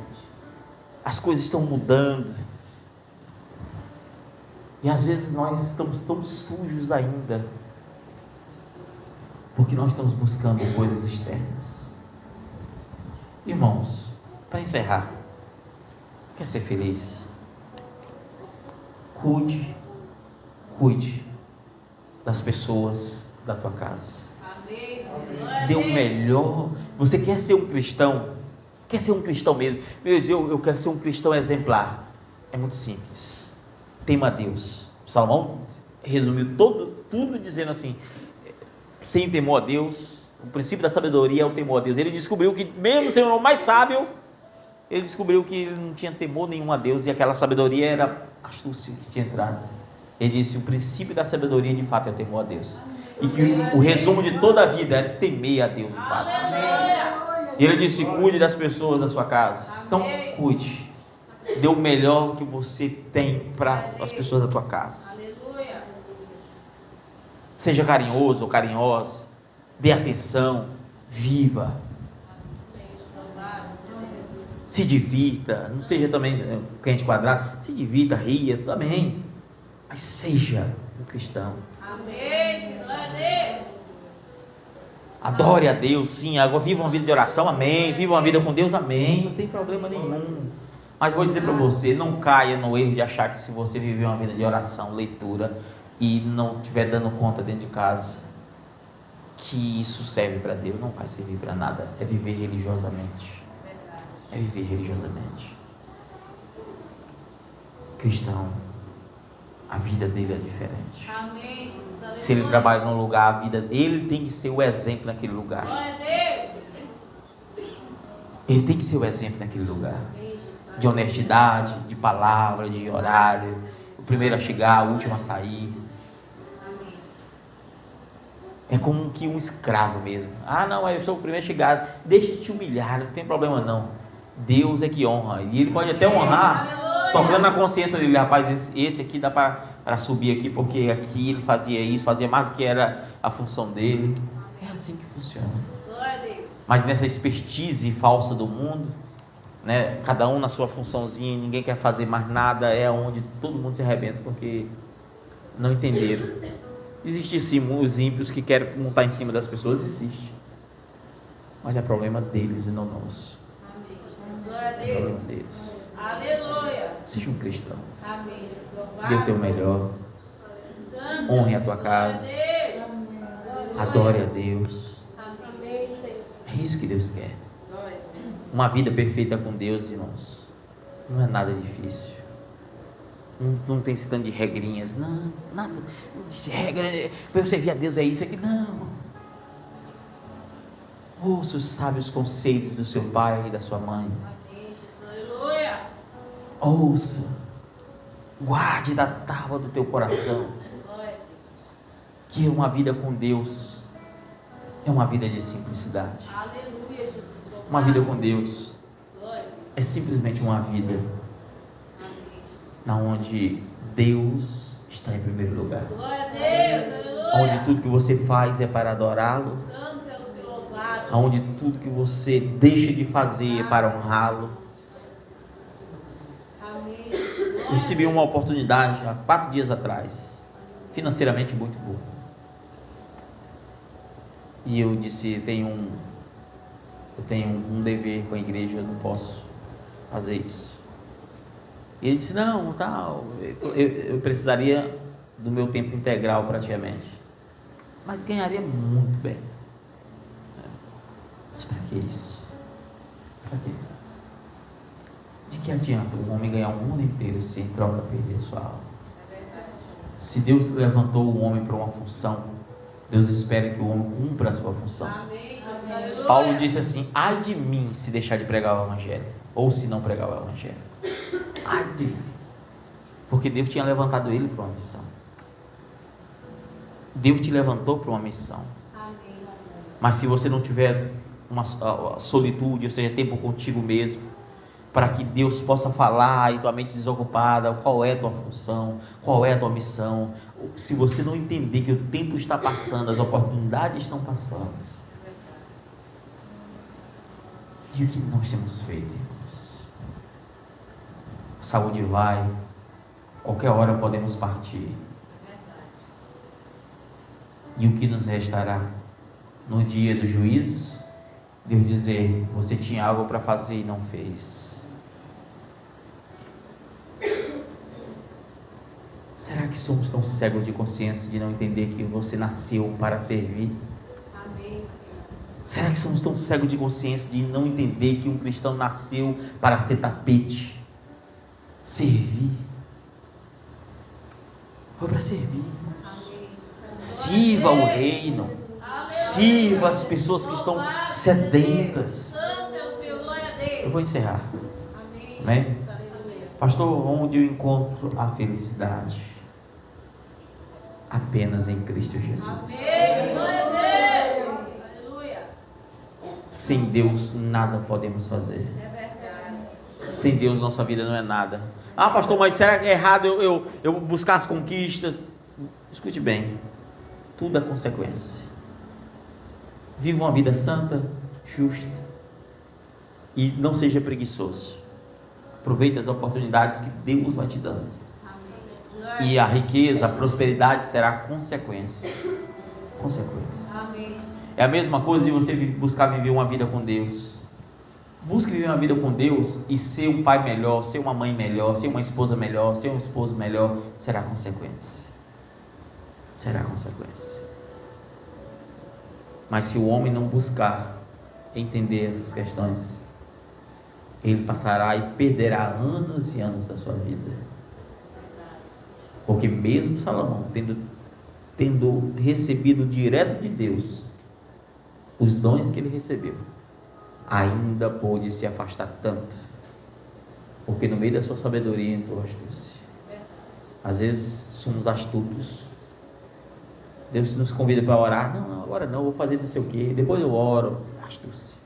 As coisas estão mudando. E às vezes nós estamos tão sujos ainda, porque nós estamos buscando coisas externas. Irmãos, para encerrar, você quer ser feliz? Cuide das pessoas da tua casa. Dê o melhor. Você quer ser um cristão? Quer ser um cristão mesmo? Meu Deus, eu quero ser um cristão exemplar. É muito simples. Tema a Deus. Salomão resumiu tudo dizendo assim: sem temor a Deus, o princípio da sabedoria é o temor a Deus. Ele descobriu que, mesmo sendo o mais sábio, ele descobriu que ele não tinha temor nenhum a Deus, e aquela sabedoria era astúcia que tinha entrado. Ele disse: o princípio da sabedoria de fato é o temor a Deus. E que o resumo de toda a vida é temer a Deus de fato. E ele disse: cuide das pessoas da sua casa. Então cuide, dê o melhor que você tem para as pessoas da tua casa. Seja carinhoso ou carinhosa, dê atenção, viva, se divirta, não seja também crente quadrado, se divirta, ria também, mas seja um cristão. Adore a Deus, sim. Agora viva uma vida de oração, amém. Viva uma vida com Deus, amém. Não tem problema nenhum. Mas vou dizer para você, não caia no erro de achar que se você viver uma vida de oração, leitura, e não estiver dando conta dentro de casa, que isso serve para Deus. Não vai servir para nada. É viver religiosamente. É viver religiosamente. Cristão, a vida dele é diferente. Amém. Se ele trabalha num lugar, a vida dele tem que ser o exemplo naquele lugar. Ele tem que ser o exemplo naquele lugar. De honestidade, de palavra, de horário. O primeiro a chegar, o último a sair. É como que um escravo mesmo. Não, eu sou o primeiro a chegar. Deixa de te humilhar, não tem problema não. Deus é que honra. E ele pode até honrar, tocando na consciência dele: rapaz, esse aqui dá para subir aqui, porque aqui ele fazia isso, fazia mais do que era a função dele. É assim que funciona. Mas nessa expertise falsa do mundo, né, cada um na sua funçãozinha, ninguém quer fazer mais nada, é onde todo mundo se arrebenta, porque não entenderam. Existe sim os ímpios que querem montar em cima das pessoas, existe, mas é problema deles e não nosso. É problema deles. Aleluia. Seja um cristão. Amém. Dê o teu melhor. Honre a tua casa. Adore a Deus. É isso que Deus quer. Uma vida perfeita com Deus, irmãos, não é nada difícil. Não tem esse tanto de regrinhas. Não, nada. De regra, para eu servir a Deus é isso aqui. Não. Ouça os sábios conselhos do seu pai e da sua mãe. Ouça. Guarde da tábua do teu coração. que uma vida com Deus é uma vida de simplicidade. Aleluia, Jesus. Uma vida com Deus Glória. é simplesmente uma vida Amém. na onde Deus está em primeiro lugar. Glória a Deus. Aleluia. Onde tudo que você faz é para adorá-lo. Santo é o seu louvado. Onde tudo que você deixa de fazer é para honrá-lo. Amém. Eu recebi uma oportunidade há 4 dias atrás, financeiramente muito boa. E eu disse, eu tenho um dever com a igreja, eu não posso fazer isso. E ele disse, não, tal, eu precisaria do meu tempo integral praticamente. Mas ganharia muito bem. Mas para que isso? Para quê? De que adianta o homem ganhar o mundo inteiro sem troca perder a sua alma? Se Deus levantou o homem para uma função, Deus espera que o homem cumpra a sua função. Amém. Jesus. Aleluia. Paulo disse assim, ai de mim se deixar de pregar o evangelho, ou se não pregar o evangelho. Ai dele. Porque Deus tinha levantado ele para uma missão. Deus te levantou para uma missão. Amém. Mas se você não tiver uma solitude, ou seja, tempo contigo mesmo, para que Deus possa falar e tua mente desocupada, qual é a tua função, qual é a tua missão, se você não entender que o tempo está passando, as oportunidades estão passando, e o que nós temos feito, irmãos? A saúde vai, qualquer hora podemos partir, e o que nos restará no dia do juízo? Deus dizer, você tinha algo para fazer e não fez. Será que somos tão cegos de consciência de não entender que você nasceu para servir? Amém, Senhor. Será que somos tão cegos de consciência de não entender que um cristão nasceu para ser tapete? Servir. Foi para servir. Amém. Sirva o reino. Sirva as pessoas que estão sedentas. Santo é o Senhor. Glória a Deus. Eu vou encerrar. Amém. Amém? Jesus. Aleluia. Pastor, onde eu encontro a felicidade? Apenas em Cristo Jesus. Amém. Glória a Deus. Aleluia. Sem Deus nada podemos fazer. É verdade. Sem Deus nossa vida não é nada. Ah, pastor, mas será que é errado eu buscar as conquistas? Escute bem, tudo é consequência. Viva uma vida santa, justa, e não seja preguiçoso. Aproveite as oportunidades que Deus vai te dando. Amém. E a riqueza, a prosperidade será consequência. Consequência. Amém. É a mesma coisa de você buscar viver uma vida com Deus. Busque viver uma vida com Deus e ser um pai melhor, ser uma mãe melhor, ser uma esposa melhor, ser um esposo melhor, será consequência. Será consequência. Mas se o homem não buscar entender essas questões, ele passará e perderá anos e anos da sua vida. Porque mesmo Salomão, tendo recebido direto de Deus os dons que ele recebeu, ainda pôde se afastar tanto, porque no meio da sua sabedoria entrou a astúcia. Às vezes somos astutos. Deus nos convida para orar. Não, agora não, vou fazer não sei o que, depois eu oro. Astúcia.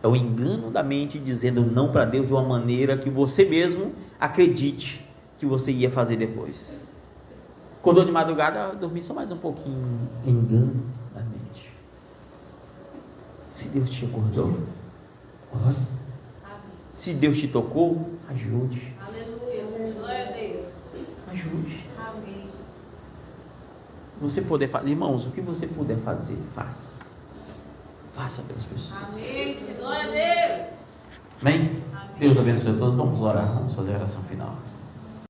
É o engano da mente dizendo não para Deus de uma maneira que você mesmo acredite que você ia fazer depois. Acordou de madrugada, dormi só mais um pouquinho. Engano da mente. Se Deus te acordou, ore. Se Deus te tocou, ajude. Aleluia. Glória a Deus. Ajude. Amém. Você poder fazer, irmãos, o que você puder fazer, faça. Faça pelas pessoas. Amém. Glória a Deus. Amém? Deus abençoe a todos. Vamos orar, vamos fazer a oração final.